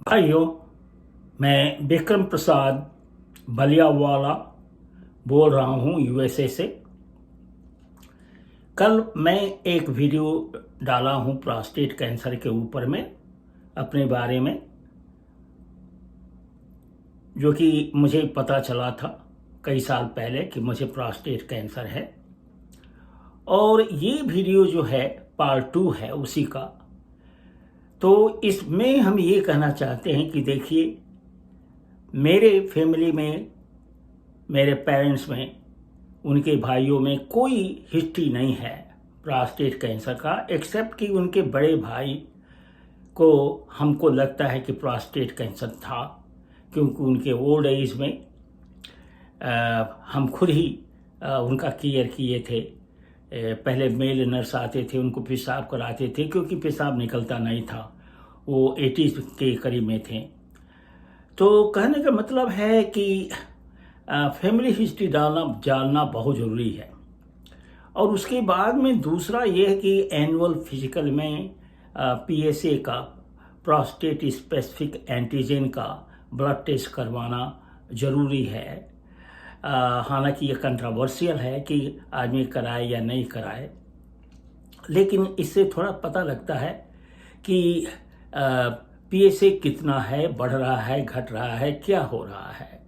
भाइयों, मैं विक्रम प्रसाद बलियावाला बोल रहा हूँ यूएसए से। कल मैं एक वीडियो डाला हूँ प्रोस्टेट कैंसर के ऊपर में, अपने बारे में, जो कि मुझे पता चला था कई साल पहले कि मुझे प्रोस्टेट कैंसर है। और ये वीडियो जो है पार्ट 2 है उसी का। तो इसमें हम ये कहना चाहते हैं कि देखिए, मेरे फैमिली में, मेरे पेरेंट्स में, उनके भाइयों में कोई हिस्ट्री नहीं है प्रोस्टेट कैंसर का, एक्सेप्ट कि उनके बड़े भाई को हमको लगता है कि प्रोस्टेट कैंसर था, क्योंकि उनके ओल्ड एज में हम खुद ही उनका केयर किए थे। पहले मेल नर्स आते थे, उनको पेशाब कराते थे, क्योंकि पेशाब निकलता नहीं था। वो 80 के करीब में थे। तो कहने का मतलब है कि फैमिली हिस्ट्री जानना बहुत ज़रूरी है। और उसके बाद में दूसरा ये है कि एनुअल फिजिकल में पीएसए का, प्रोस्टेट स्पेसिफिक एंटीजन का ब्लड टेस्ट करवाना ज़रूरी है। हालांकि ये कंट्रोवर्शियल है कि आदमी कराए या नहीं कराए, लेकिन इससे थोड़ा पता लगता है कि पीएसए कितना है, बढ़ रहा है, घट रहा है, क्या हो रहा है।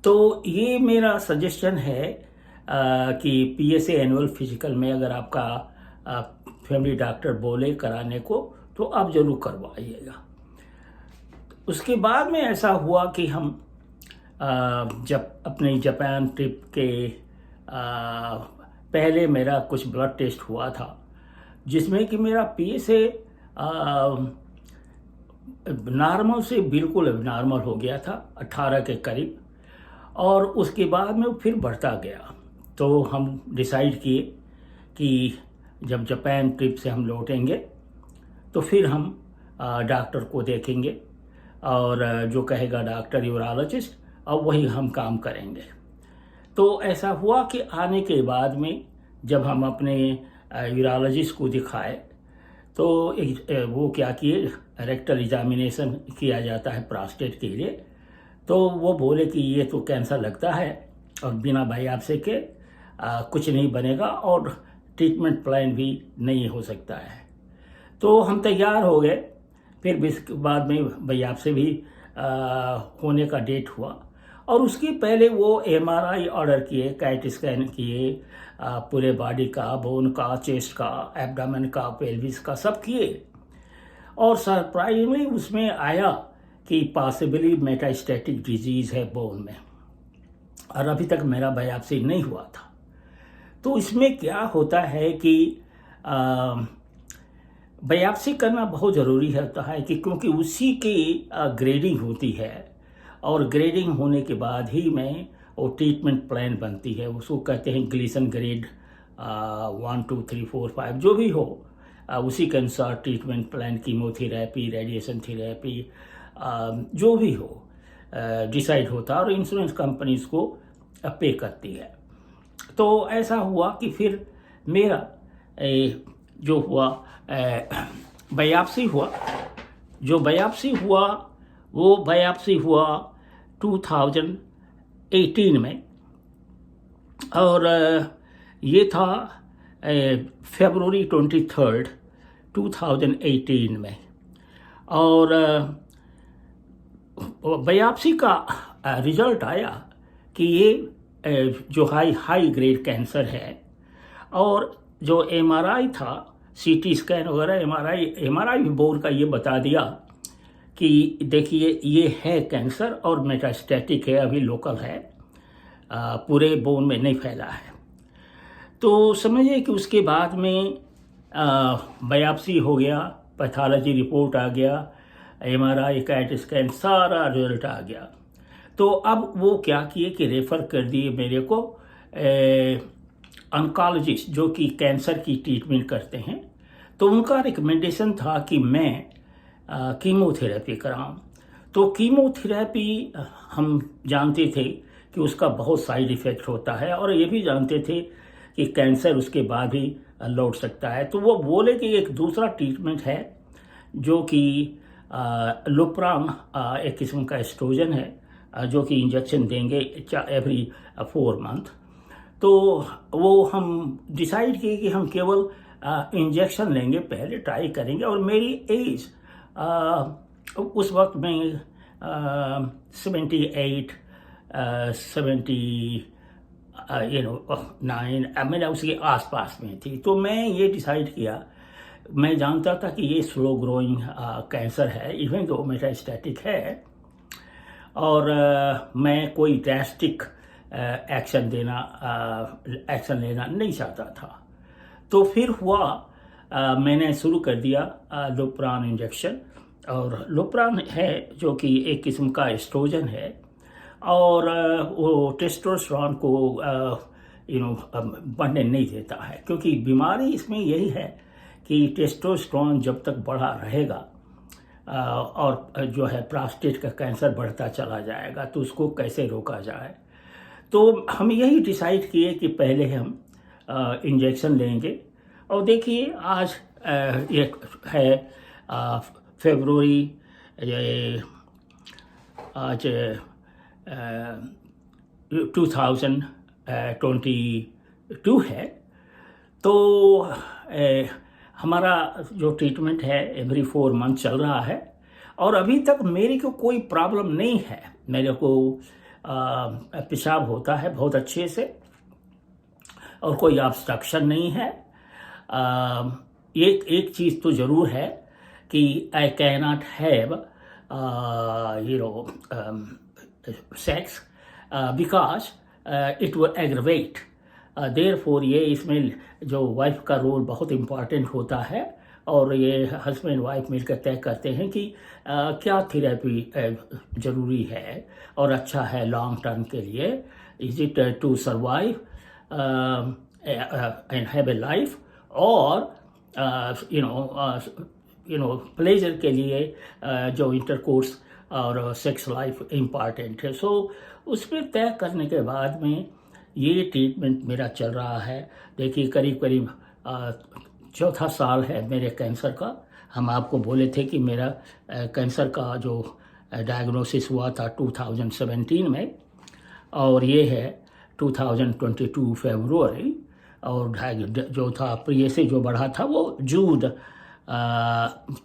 तो ये मेरा सजेशन है कि पीएसए एनुअल फिजिकल में अगर आपका फैमिली डॉक्टर बोले कराने को, तो आप जरूर करवाइएगा। उसके बाद में ऐसा हुआ कि हम जब अपने जापान ट्रिप के पहले मेरा कुछ ब्लड टेस्ट हुआ था, जिसमें कि मेरा पीएसए नॉर्मल से बिल्कुल नॉर्मल हो गया था, 18 के करीब। और उसके बाद में फिर बढ़ता गया। तो हम डिसाइड किए कि जब जापान ट्रिप से हम लौटेंगे तो फिर हम डॉक्टर को देखेंगे, और जो कहेगा डॉक्टर, यूरोलॉजिस्ट, और वही हम काम करेंगे। तो ऐसा हुआ कि आने के बाद में जब हम अपने यूरोलॉजिस्ट को दिखाए, तो वो क्या किए, रेक्टल एग्जामिनेशन किया जाता है प्रोस्टेट के लिए। तो वो बोले कि ये तो कैंसर लगता है और बिना बायोप्सी के कुछ नहीं बनेगा, और ट्रीटमेंट प्लान भी नहीं हो सकता है। तो हम तैयार हो गए। फिर इसके बाद में बायोप्सी भी होने का डेट हुआ, और उसके पहले वो एमआरआई ऑर्डर किए, कैट स्कैन किए, पूरे बॉडी का, बोन का, चेस्ट का, एब्डोमेन का, पेल्विस का, सब किए। और सरप्राइजिंगली उसमें आया कि पॉसिबली मेटास्टैटिक डिजीज़ है बोन में, और अभी तक मेरा बायोप्सी नहीं हुआ था। तो इसमें क्या होता है कि बायोप्सी करना बहुत ज़रूरी होता है, कि क्योंकि उसी की ग्रेडिंग होती है, और ग्रेडिंग होने के बाद ही में वो ट्रीटमेंट प्लान बनती है। उसको कहते हैं ग्लीसन ग्रेड 1 2 3 4 5, जो भी हो उसी के अनुसार treatment plan, chemotherapy, radiation therapy, जो भी हो डिसाइड होता है, और इंश्योरेंस कंपनीज को पे करती है। तो ऐसा हुआ कि फिर मेरा जो हुआ बायोप्सी हुआ, जो बायोप्सी हुआ वो बायोप्सी हुआ 2018 में, और ये था February 23, 2018 में। और बायोप्सी का रिजल्ट आया कि ये जो हाई ग्रेड कैंसर है। और जो एमआरआई था, सीटी स्कैन वगैरह, एमआरआई भी बोन का ये बता दिया कि देखिए ये है कैंसर, और मेटास्टैटिक है, अभी लोकल है, पूरे बोन में नहीं फैला है। तो समझिए कि उसके बाद में बायोप्सी हो गया, पैथोलॉजी रिपोर्ट आ गया, एमआरआई, कैट स्कैन, सारा रिजल्ट आ गया। तो अब वो क्या किए कि रेफ़र कर दिए मेरे को ऑन्कोलॉजिस्ट, जो कि कैंसर की ट्रीटमेंट करते हैं। तो उनका रिकमेंडेशन था कि मैं कीमोथेरेपी कराऊं। तो कीमोथेरेपी हम जानते थे कि उसका बहुत साइड इफ़ेक्ट होता है, और ये भी जानते थे कि कैंसर उसके बाद भी लौट सकता है। तो वो बोले कि एक दूसरा ट्रीटमेंट है जो कि लोप्रान एक किस्म का एस्ट्रोजन है जो कि इंजेक्शन देंगे एवरी 4 मंथ। तो वो हम डिसाइड किए कि हम केवल इंजेक्शन लेंगे, पहले ट्राई करेंगे। और मेरी एज उस वक्त में 78 70 9 मैंने उसके आसपास में थी। तो मैं ये डिसाइड किया, मैं जानता था कि ये स्लो ग्रोइंग कैंसर है, इवन दो मेटास्टैटिक है, और मैं कोई ड्रास्टिक एक्शन लेना नहीं चाहता था। तो फिर हुआ, मैंने शुरू कर दिया लोप्रान इंजेक्शन। और लोप्रान है जो कि एक किस्म का एस्ट्रोजन है, और वो टेस्टोस्टेरोन को बढ़ने नहीं देता है, क्योंकि बीमारी इसमें यही है कि टेस्टोस्टेरोन जब तक बढ़ा रहेगा और जो है प्रोस्टेट का कैंसर बढ़ता चला जाएगा, तो उसको कैसे रोका जाए। तो हम यही डिसाइड किए कि पहले हम इंजेक्शन लेंगे। और देखिए आज ये है फरवरी, आज 2022 है। तो हमारा जो ट्रीटमेंट है एवरी 4 मंथ चल रहा है, और अभी तक मेरे को कोई प्रॉब्लम नहीं है। मेरे को पेशाब होता है बहुत अच्छे से, और कोई ऑब्स्ट्रक्शन नहीं है। एक चीज़ तो ज़रूर है कि I can not have sex because it will aggravate. Therefore ये इसमें जो वाइफ का रोल बहुत इम्पॉर्टेंट होता है, और ये हस्बैंड वाइफ मिलकर तय करते हैं कि क्या थेरेपी ज़रूरी है और अच्छा है लॉन्ग टर्म के लिए। Is it to survive and have a life, और प्लेजर के लिए जो इंटरकोर्स और सेक्स लाइफ इम्पॉर्टेंट है। सो उसमें तय करने के बाद में ये ट्रीटमेंट मेरा चल रहा है। देखिए करीब करीब 4था साल है मेरे कैंसर का। हम आपको बोले थे कि मेरा कैंसर का जो डायग्नोसिस हुआ था 2017 में, और ये है 2022 फरवरी, और जो था प्रिय से जो बढ़ा था वो जून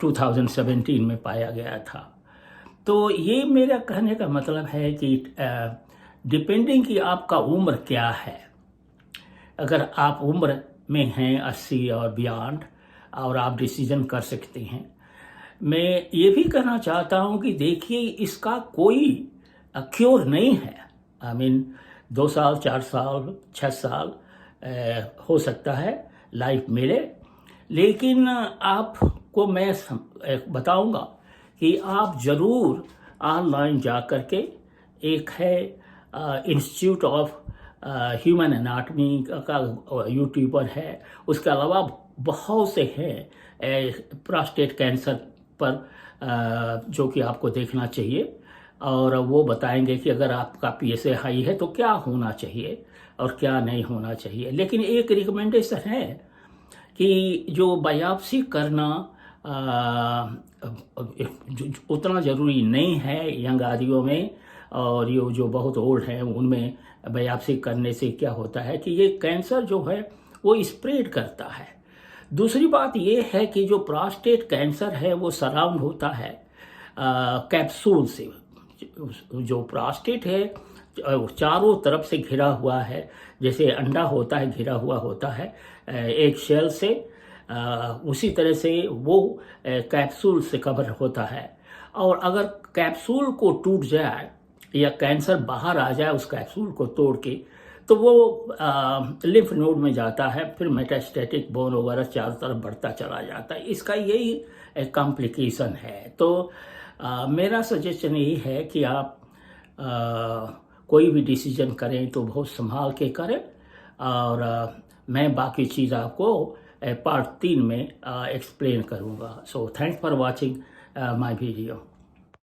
2017 में पाया गया था। तो ये मेरा कहने का मतलब है कि डिपेंडिंग कि आपका उम्र क्या है, अगर आप उम्र में हैं 80 और बियॉन्ड, और आप डिसीजन कर सकते हैं। मैं ये भी कहना चाहता हूँ कि देखिए इसका कोई क्योर नहीं है। आई मीन 2 साल 4 साल 6 साल हो सकता है लाइफ मिले, लेकिन आपको मैं बताऊंगा कि आप ज़रूर ऑनलाइन जा कर के, एक है इंस्टीट्यूट ऑफ ह्यूमन एनाटमी का यूट्यूबर है, उसके अलावा बहुत से हैं प्रोस्टेट कैंसर पर जो कि आपको देखना चाहिए, और वो बताएंगे कि अगर आपका PSA हाई है तो क्या होना चाहिए और क्या नहीं होना चाहिए। लेकिन एक रिकमेंडेशन है कि जो बायोप्सी करना उतना ज़रूरी नहीं है यंग आदमियों में, और ये जो बहुत ओल्ड हैं उनमें बायोप्सी करने से क्या होता है कि ये कैंसर जो है वो स्प्रेड करता है। दूसरी बात ये है कि जो प्रोस्टेट कैंसर है वो सराउंड होता है कैप्सूल से। जो प्रोस्टेट है चारों तरफ से घिरा हुआ है, जैसे अंडा होता है घिरा हुआ होता है एक शेल से, उसी तरह से वो कैप्सूल से कवर होता है। और अगर कैप्सूल को टूट जाए या कैंसर बाहर आ जाए उस कैप्सूल को तोड़ के, तो वो लिम्फ नोड में जाता है, फिर मेटास्टैटिक बोन वगैरह चारों तरफ बढ़ता चला जाता है। इसका यही कॉम्प्लिकेशन है। तो मेरा सजेशन यही है कि आप कोई भी डिसीजन करें तो बहुत संभाल के करें, और मैं बाकी चीज़ आपको पार्ट 3 में एक्सप्लेन करूँगा। So thanks for watching my video.